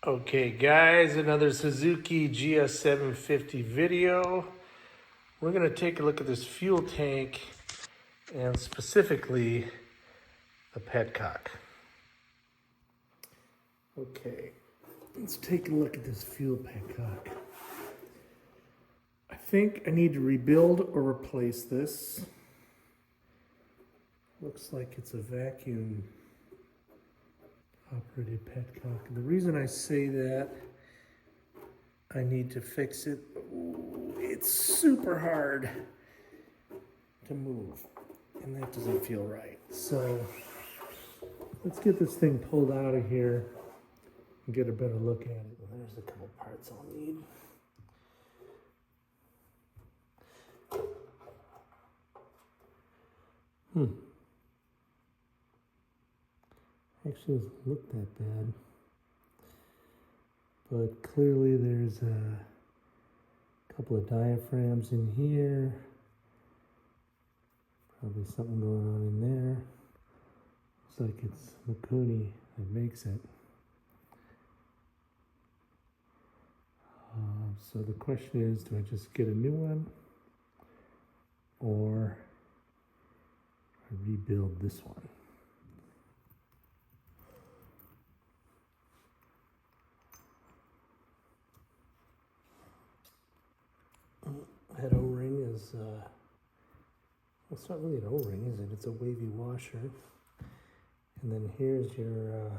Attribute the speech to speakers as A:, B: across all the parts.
A: Okay guys, another Suzuki GS750 video. We're going to take a look at this fuel tank and specifically the Petcock. Okay, let's take a look at this fuel Petcock. I think I need to rebuild or replace this. Looks like it's a vacuum operated Petcock. And the reason I say that, I need to fix it. Ooh, it's super hard to move, and that doesn't feel right. So let's get this thing pulled out of here and get a better look at it. Well, there's a couple parts I'll need. Actually doesn't look that bad, but clearly there's a couple of diaphragms in here, probably something going on in there. Looks like it's Mikuni that makes it. So the question is, do I just get a new one or I rebuild this one? That O-ring is, well, it's not really an O-ring, is it? It's a wavy washer. And then here's your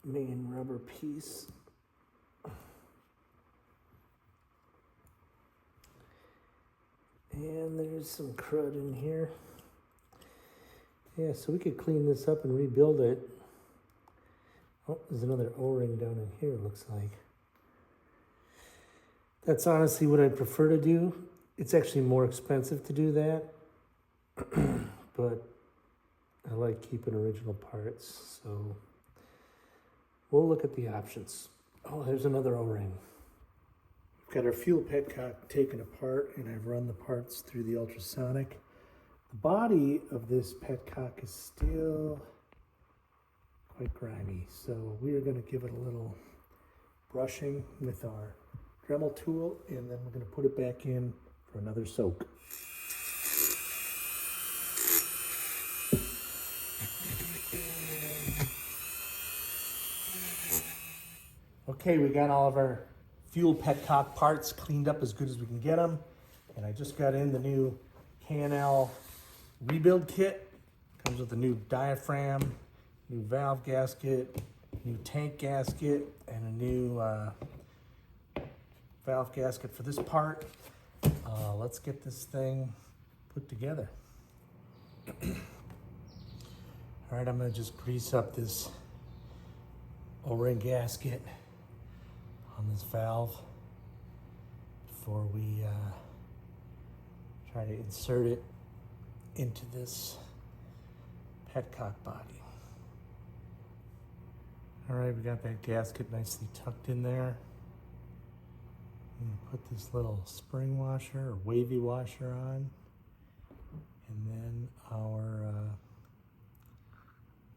A: main rubber piece. And there's some crud in here. Yeah, so we could clean this up and rebuild it. Oh, there's another O-ring down in here, it looks like. That's honestly what I'd prefer to do. It's actually more expensive to do that, but I like keeping original parts, so we'll look at the options. Oh, there's another O-ring. We've got our fuel Petcock taken apart, and I've run the parts through the ultrasonic. The body of this Petcock is still quite grimy, so we are going to give it a little brushing with our Dremel tool, and then we're going to put it back in for another soak. Okay, we got all of our fuel Petcock parts cleaned up as good as we can get them, and I just got in the new K&L rebuild kit. Comes with a new diaphragm, new valve gasket, new tank gasket, and a new valve gasket for this part. Let's get this thing put together. All right, I'm gonna just grease up this O-ring gasket on this valve before we try to insert it into this Petcock body. All right, we got that gasket nicely tucked in there. Put this little spring washer or wavy washer on, and then our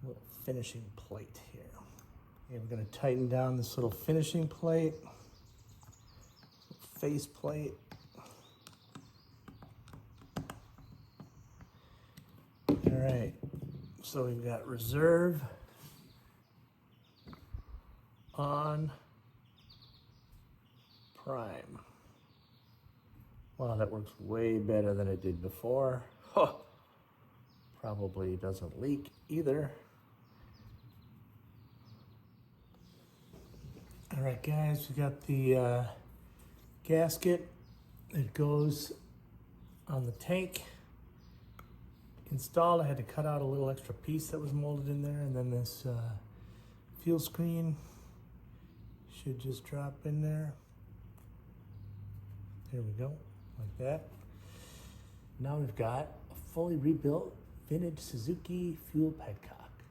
A: little finishing plate here. And we're going to tighten down this little finishing plate, face plate. All right, so we've got reserve, on, prime. Wow, that works way better than it did before. Huh. Probably doesn't leak either. All right, guys, we got the gasket that goes on the tank installed. I had to cut out a little extra piece that was molded in there, and then this fuel screen should just drop in there. There we go, like that. Now we've got a fully rebuilt vintage Suzuki fuel Petcock.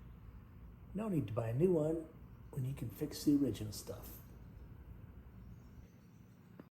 A: No need to buy a new one when you can fix the original stuff.